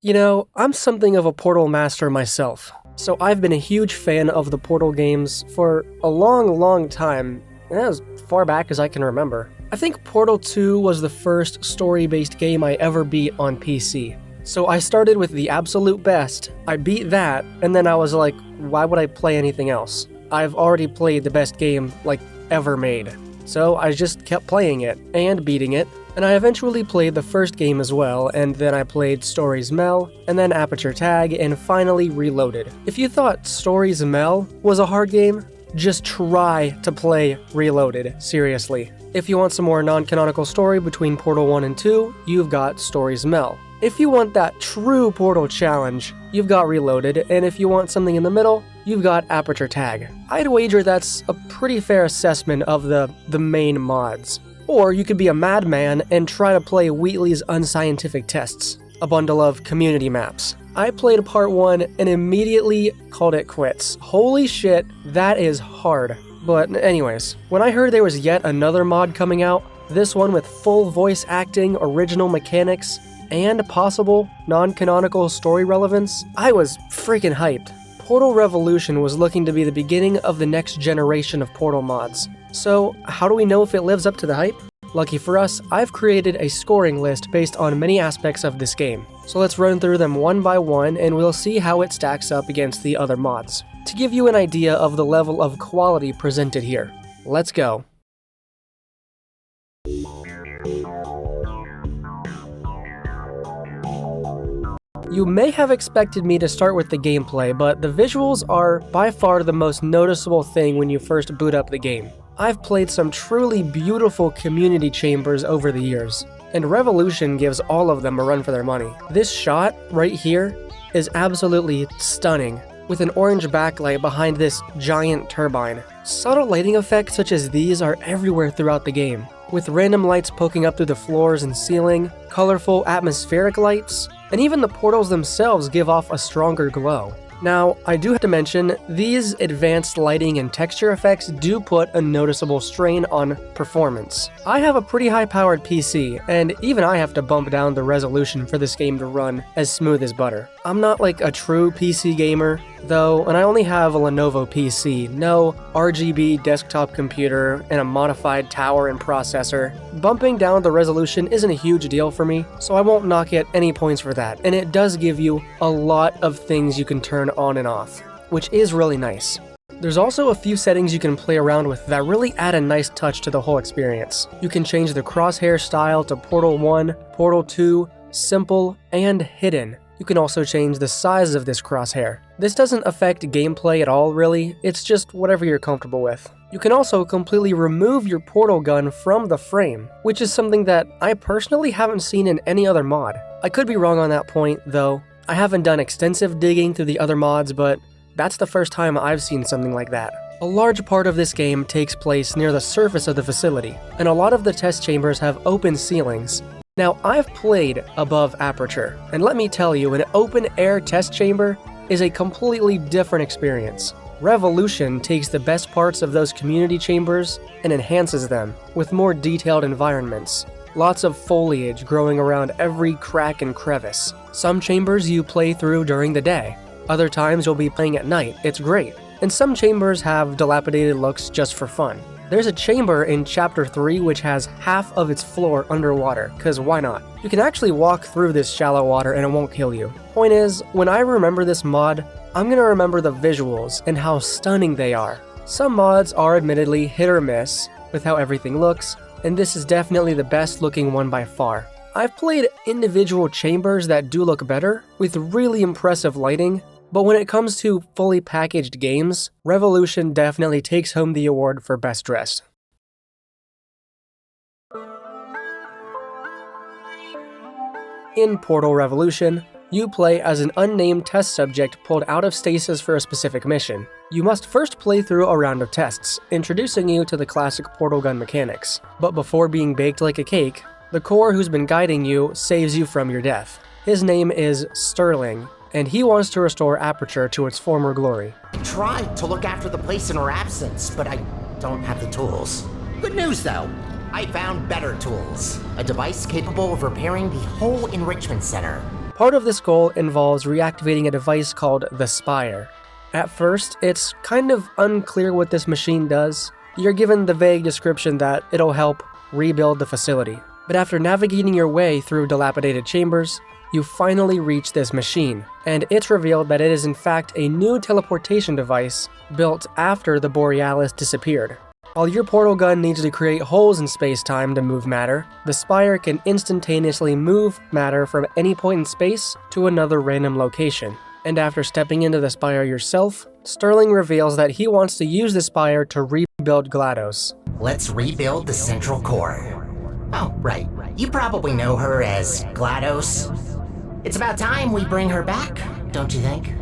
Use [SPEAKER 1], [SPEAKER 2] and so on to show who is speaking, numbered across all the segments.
[SPEAKER 1] You know, I'm something of a Portal master myself, so I've been a huge fan of the Portal games for a long time, as far back as I can remember. I think Portal 2 was the first story-based game I ever beat on PC. So I started with the absolute best, I beat that, and then I was like, why would I play anything else? I've already played the best game, ever made. So I just kept playing it, and beating it, and I eventually played the first game as well, and then I played Stories Mel, and then Aperture Tag, and finally Reloaded. If you thought Stories Mel was a hard game, just try to play Reloaded, seriously. If you want some more non-canonical story between Portal 1 and 2, you've got Stories Mel. If you want that true Portal challenge, you've got Reloaded, and if you want something in the middle, you've got Aperture Tag. I'd wager that's a pretty fair assessment of the main mods. Or you could be a madman and try to play Wheatley's Unscientific Tests, a bundle of community maps. I played part 1 and immediately called it quits. Holy shit, that is hard. But anyways, when I heard there was yet another mod coming out, this one with full voice acting, original mechanics, and possible non-canonical story relevance, I was freaking hyped. Portal Revolution was looking to be the beginning of the next generation of Portal mods. So, how do we know if it lives up to the hype? Lucky for us, I've created a scoring list based on many aspects of this game. So let's run through them one by one and we'll see how it stacks up against the other mods. To give you an idea of the level of quality presented here, let's go. You may have expected me to start with the gameplay, but the visuals are by far the most noticeable thing when you first boot up the game. I've played some truly beautiful community chambers over the years, and Revolution gives all of them a run for their money. This shot right here is absolutely stunning, with an orange backlight behind this giant turbine. Subtle lighting effects such as these are everywhere throughout the game, with random lights poking up through the floors and ceiling, colorful atmospheric lights, and even the portals themselves give off a stronger glow. Now, I do have to mention, these advanced lighting and texture effects do put a noticeable strain on performance. I have a pretty high-powered PC, and even I have to bump down the resolution for this game to run as smooth as butter. I'm not like a true PC gamer, though, and I only have a Lenovo PC, no RGB desktop computer, and a modified tower and processor. Bumping down the resolution isn't a huge deal for me, so I won't knock it any points for that, and it does give you a lot of things you can turn on and off, which is really nice. There's also a few settings you can play around with that really add a nice touch to the whole experience. You can change the crosshair style to Portal 1, Portal 2, Simple, and Hidden. You can also change the size of this crosshair. This doesn't affect gameplay at all really, it's just whatever you're comfortable with. You can also completely remove your portal gun from the frame, which is something that I personally haven't seen in any other mod. I could be wrong on that point though. I haven't done extensive digging through the other mods, but that's the first time I've seen something like that. A large part of this game takes place near the surface of the facility, and a lot of the test chambers have open ceilings. Now, I've played above aperture, and let me tell you, an open-air test chamber is a completely different experience. Revolution takes the best parts of those community chambers and enhances them with more detailed environments. Lots of foliage growing around every crack and crevice. Some chambers you play through during the day. Other times you'll be playing at night. It's great. And some chambers have dilapidated looks just for fun. There's a chamber in Chapter 3 which has half of its floor underwater, cause why not? You can actually walk through this shallow water and it won't kill you. Point is, when I remember this mod, I'm gonna remember the visuals and how stunning they are. Some mods are admittedly hit or miss with how everything looks, and this is definitely the best looking one by far. I've played individual chambers that do look better, with really impressive lighting, but when it comes to fully packaged games, Revolution definitely takes home the award for Best Dressed. In Portal Revolution, you play as an unnamed test subject pulled out of stasis for a specific mission. You must first play through a round of tests, introducing you to the classic portal gun mechanics. But before being baked like a cake, the core who's been guiding you saves you from your death. His name is Sterling, and he wants to restore Aperture to its former glory.
[SPEAKER 2] I tried to look after the place in her absence, but I don't have the tools. Good news though, I found better tools. A device capable of repairing the whole enrichment center.
[SPEAKER 1] Part of this goal involves reactivating a device called the Spire. At first, it's kind of unclear what this machine does. You're given the vague description that it'll help rebuild the facility. But after navigating your way through dilapidated chambers, you finally reach this machine, and it's revealed that it is in fact a new teleportation device built after the Borealis disappeared. While your portal gun needs to create holes in space-time to move matter, the Spire can instantaneously move matter from any point in space to another random location. And after stepping into the Spire yourself, Sterling reveals that he wants to use the Spire to rebuild GLaDOS.
[SPEAKER 2] Let's rebuild the central core. Oh, right. You probably know her as GLaDOS. It's about time we bring her back, don't you think?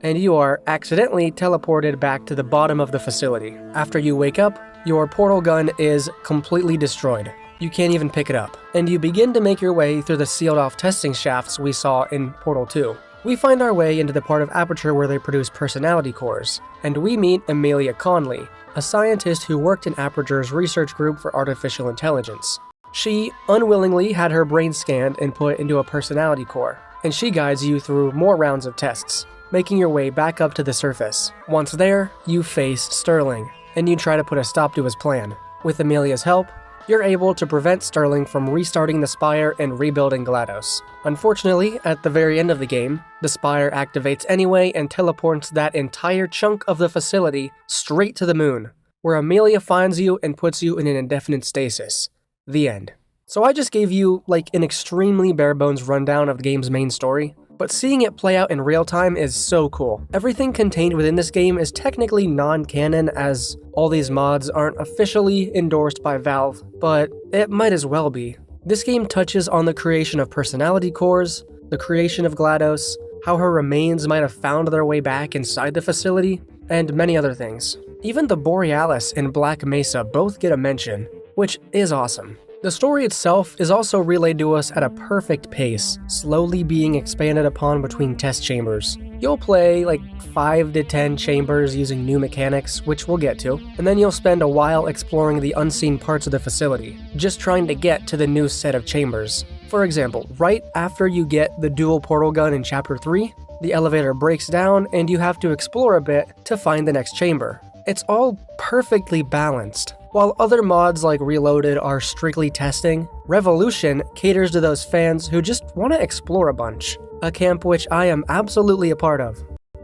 [SPEAKER 1] And you are accidentally teleported back to the bottom of the facility. After you wake up, your portal gun is completely destroyed. You can't even pick it up. And you begin to make your way through the sealed-off testing shafts we saw in Portal 2. We find our way into the part of Aperture where they produce personality cores, and we meet Amelia Conley, a scientist who worked in Aperture's research group for artificial intelligence. She unwillingly had her brain scanned and put into a personality core, and she guides you through more rounds of tests, making your way back up to the surface. Once there, you face Sterling, and you try to put a stop to his plan. With Amelia's help, you're able to prevent Sterling from restarting the Spire and rebuilding GLaDOS. Unfortunately, at the very end of the game, the Spire activates anyway and teleports that entire chunk of the facility straight to the moon, where Amelia finds you and puts you in an indefinite stasis. The end. So I just gave you like an extremely bare-bones rundown of the game's main story, but seeing it play out in real time is so cool. Everything contained within this game is technically non-canon, as all these mods aren't officially endorsed by Valve, but it might as well be. This game touches on the creation of personality cores, the creation of GLaDOS, how her remains might have found their way back inside the facility, and many other things. Even the Borealis and Black Mesa both get a mention, which is awesome. The story itself is also relayed to us at a perfect pace, slowly being expanded upon between test chambers. You'll play like 5 to 10 chambers using new mechanics, which we'll get to, and then you'll spend a while exploring the unseen parts of the facility, just trying to get to the new set of chambers. For example, right after you get the dual portal gun in Chapter 3, the elevator breaks down and you have to explore a bit to find the next chamber. It's all perfectly balanced. While other mods like Reloaded are strictly testing, Revolution caters to those fans who just want to explore a bunch, a camp which I am absolutely a part of.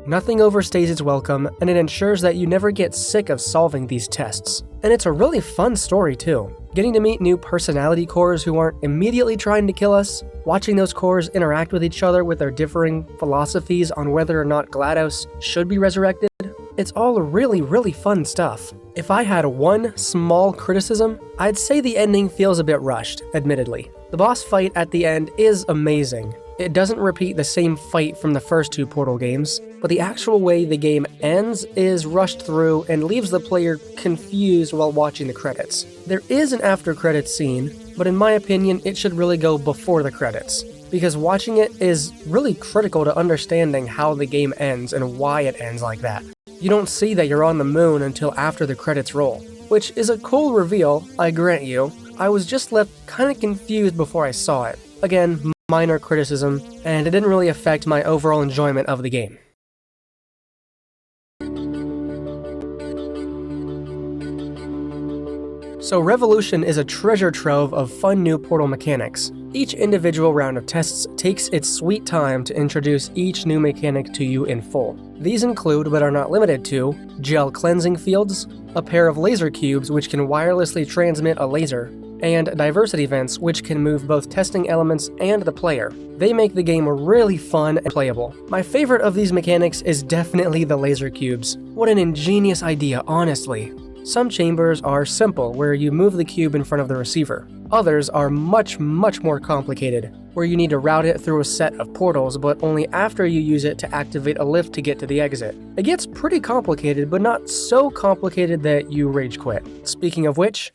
[SPEAKER 1] Nothing overstays its welcome, and it ensures that you never get sick of solving these tests. And it's a really fun story too. Getting to meet new personality cores who aren't immediately trying to kill us, watching those cores interact with each other with their differing philosophies on whether or not GLaDOS should be resurrected, it's all really fun stuff. If I had one small criticism, I'd say the ending feels a bit rushed, admittedly. The boss fight at the end is amazing. It doesn't repeat the same fight from the first 2 Portal games, but the actual way the game ends is rushed through and leaves the player confused while watching the credits. There is an after-credits scene, but in my opinion, it should really go before the credits, because watching it is really critical to understanding how the game ends and why it ends like that. You don't see that you're on the moon until after the credits roll, which is a cool reveal, I grant you. I was just left kinda confused before I saw it. Again, minor criticism, and it didn't really affect my overall enjoyment of the game. So Revolution is a treasure trove of fun new Portal mechanics. Each individual round of tests takes its sweet time to introduce each new mechanic to you in full. These include, but are not limited to, gel cleansing fields, a pair of laser cubes which can wirelessly transmit a laser, and diversity vents which can move both testing elements and the player. They make the game really fun and playable. My favorite of these mechanics is definitely the laser cubes. What an ingenious idea, honestly. Some chambers are simple, where you move the cube in front of the receiver. Others are much more complicated, where you need to route it through a set of portals, but only after you use it to activate a lift to get to the exit. It gets pretty complicated, but not so complicated that you rage quit. Speaking of which,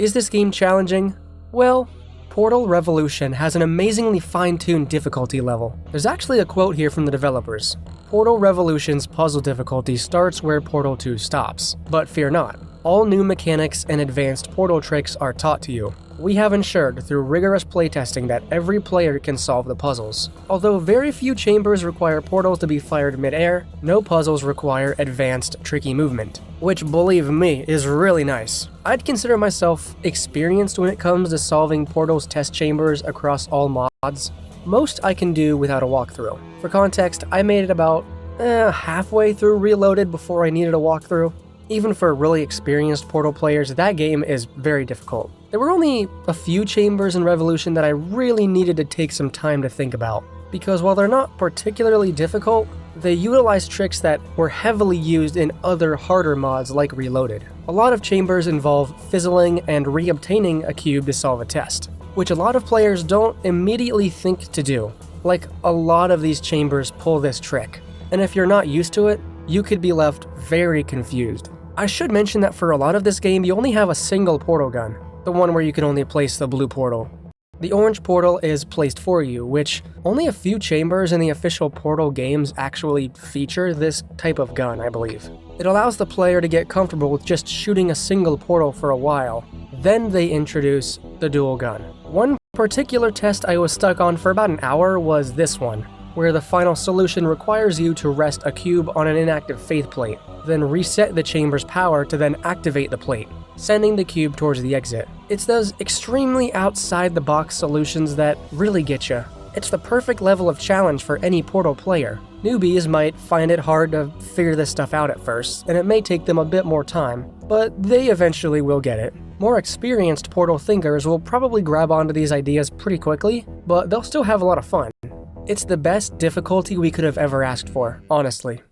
[SPEAKER 1] is this game challenging? Well, Portal Revolution has an amazingly fine-tuned difficulty level. There's actually a quote here from the developers. Portal Revolution's puzzle difficulty starts where Portal 2 stops, but fear not. all new mechanics and advanced portal tricks are taught to you. We have ensured through rigorous playtesting that every player can solve the puzzles. Although very few chambers require portals to be fired mid-air, no puzzles require advanced, tricky movement. Which, believe me, is really nice. I'd consider myself experienced when it comes to solving portals test chambers across all mods. Most I can do without a walkthrough. For context, I made it about halfway through Reloaded before I needed a walkthrough. Even for really experienced Portal players, that game is very difficult. There were only a few chambers in Revolution that I really needed to take some time to think about, because while they're not particularly difficult, they utilize tricks that were heavily used in other harder mods like Reloaded. A lot of chambers involve fizzling and re-obtaining a cube to solve a test, which a lot of players don't immediately think to do. Like, a lot of these chambers pull this trick, and if you're not used to it, you could be left very confused. I should mention that for a lot of this game, you only have a single portal gun, the one where you can only place the blue portal. The orange portal is placed for you, which only a few chambers in the official Portal games actually feature this type of gun, I believe. It allows the player to get comfortable with just shooting a single portal for a while. Then they introduce the dual gun. One particular test I was stuck on for about an hour was this one, where the final solution requires you to rest a cube on an inactive faith plate, then reset the chamber's power to then activate the plate, sending the cube towards the exit. It's those extremely outside-the-box solutions that really get you. It's the perfect level of challenge for any Portal player. Newbies might find it hard to figure this stuff out at first, and it may take them a bit more time, but they eventually will get it. More experienced Portal thinkers will probably grab onto these ideas pretty quickly, but they'll still have a lot of fun. It's the best difficulty we could have ever asked for, honestly.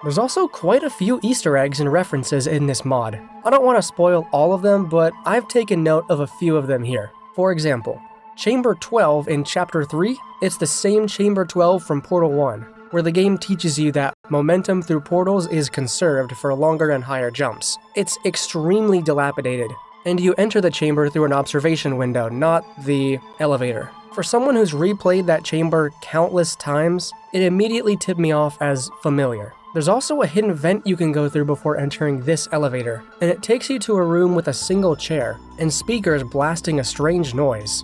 [SPEAKER 1] There's also quite a few Easter eggs and references in this mod. I don't want to spoil all of them, but I've taken note of a few of them here. For example, Chamber 12 in Chapter 3, it's the same Chamber 12 from Portal 1, where the game teaches you that momentum through portals is conserved for longer and higher jumps. It's extremely dilapidated, and you enter the chamber through an observation window, not the elevator. For someone who's replayed that chamber countless times, it immediately tipped me off as familiar. There's also a hidden vent you can go through before entering this elevator, and it takes you to a room with a single chair, and speakers blasting a strange noise.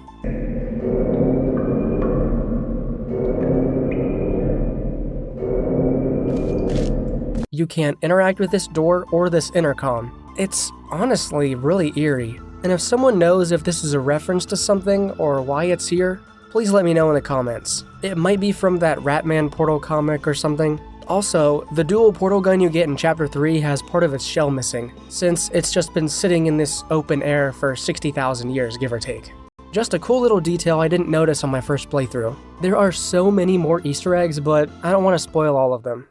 [SPEAKER 1] You can't interact with this door or this intercom. It's honestly really eerie, and if someone knows if this is a reference to something or why it's here, please let me know in the comments. It might be from that Ratman Portal comic or something. Also, the dual portal gun you get in Chapter 3 has part of its shell missing, since it's just been sitting in this open air for 60,000 years, give or take. Just a cool little detail I didn't notice on my first playthrough. There are so many more Easter eggs, but I don't want to spoil all of them.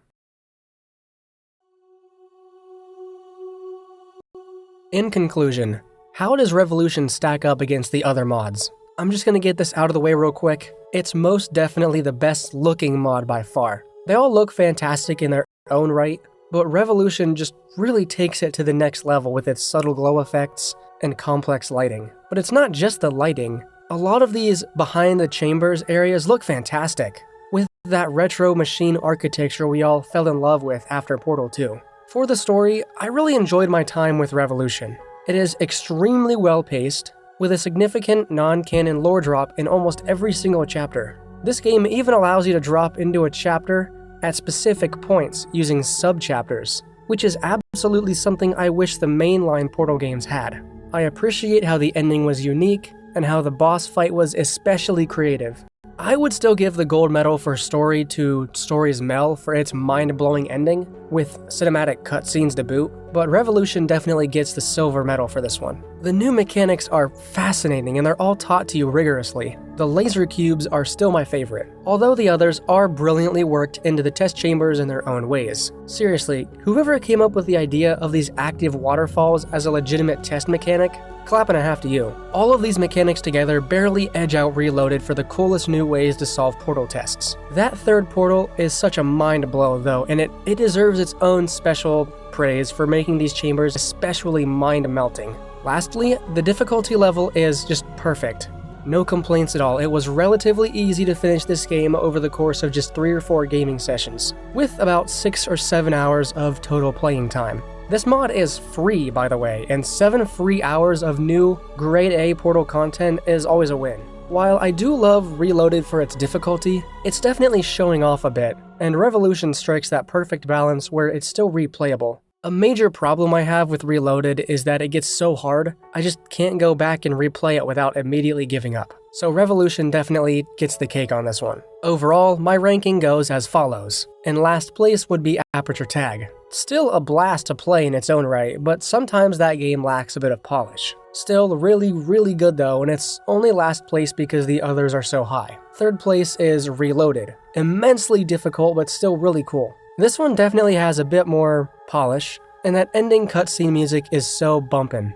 [SPEAKER 1] In conclusion, how does Revolution stack up against the other mods? I'm just gonna get this out of the way real quick. It's most definitely the best looking mod by far. They all look fantastic in their own right, but Revolution just really takes it to the next level with its subtle glow effects and complex lighting. But it's not just the lighting. A lot of these behind the chambers areas look fantastic, with that retro machine architecture we all fell in love with after Portal 2. For the story, I really enjoyed my time with Revolution. It is extremely well paced, with a significant non-canon lore drop in almost every single chapter. This game even allows you to drop into a chapter at specific points using sub-chapters, which is absolutely something I wish the mainline Portal games had. I appreciate how the ending was unique, and how the boss fight was especially creative. I would still give the gold medal for Story to Story's Mel for its mind-blowing ending, with cinematic cutscenes to boot, but Revolution definitely gets the silver medal for this one. The new mechanics are fascinating and they're all taught to you rigorously. The laser cubes are still my favorite, although the others are brilliantly worked into the test chambers in their own ways. Seriously, whoever came up with the idea of these active waterfalls as a legitimate test mechanic, clap and a half to you. All of these mechanics together barely edge out Reloaded for the coolest new ways to solve portal tests. That third portal is such a mind blow though, and it deserves its own special praise for making these chambers especially mind-melting. Lastly, the difficulty level is just perfect. No complaints at all. It was relatively easy to finish this game over the course of just 3 or 4 gaming sessions, with about 6 or 7 hours of total playing time. This mod is free, by the way, and 7 free hours of new, grade A Portal content is always a win. While I do love Reloaded for its difficulty, it's definitely showing off a bit, and Revolution strikes that perfect balance where it's still replayable. A major problem I have with Reloaded is that it gets so hard, I just can't go back and replay it without immediately giving up. So Revolution definitely gets the cake on this one. Overall, my ranking goes as follows. In last place would be Aperture Tag. Still a blast to play in its own right, but sometimes that game lacks a bit of polish. Still really good though, and it's only last place because the others are so high. Third place is Reloaded. Immensely difficult, but still really cool. This one definitely has a bit more polish, and that ending cutscene music is so bumpin'.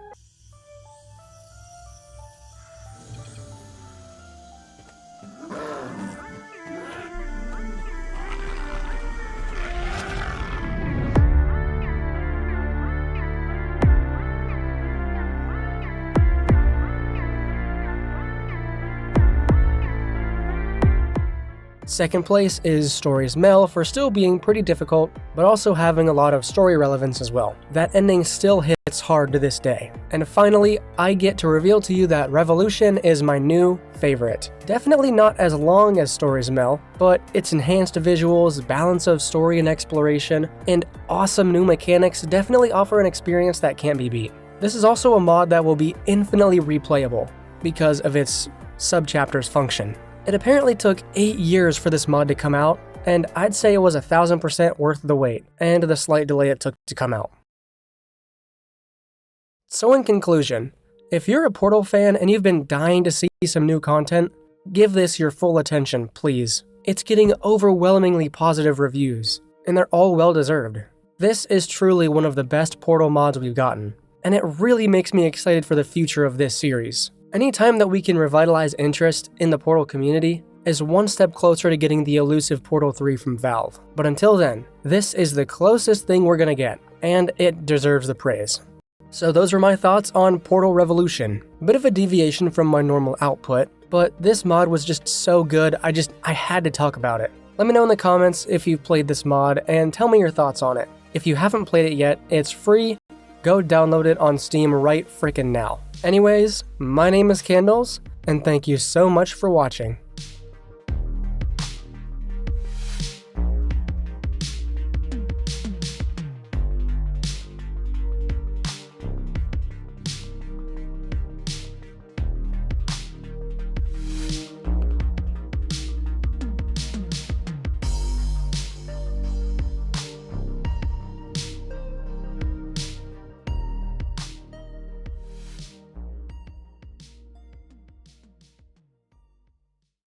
[SPEAKER 1] Second place is Stories Mel for still being pretty difficult, but also having a lot of story relevance as well. That ending still hits hard to this day. And finally, I get to reveal to you that Revolution is my new favorite. Definitely not as long as Stories Mel, but its enhanced visuals, balance of story and exploration, and awesome new mechanics definitely offer an experience that can't be beat. This is also a mod that will be infinitely replayable because of its subchapters function. It apparently took 8 years for this mod to come out, and I'd say it was 1000% worth the wait, and the slight delay it took to come out. So in conclusion, if you're a Portal fan and you've been dying to see some new content, give this your full attention, please. It's getting overwhelmingly positive reviews, and they're all well-deserved. This is truly one of the best Portal mods we've gotten, and it really makes me excited for the future of this series. Anytime that we can revitalize interest in the Portal community is one step closer to getting the elusive Portal 3 from Valve. But until then, this is the closest thing we're gonna get, and it deserves the praise. So those were my thoughts on Portal Revolution. Bit of a deviation from my normal output, but this mod was just so good, I had to talk about it. Let me know in the comments if you've played this mod, and tell me your thoughts on it. If you haven't played it yet, it's free. Go download it on Steam right frickin' now. Anyways, my name is Candles, and thank you so much for watching.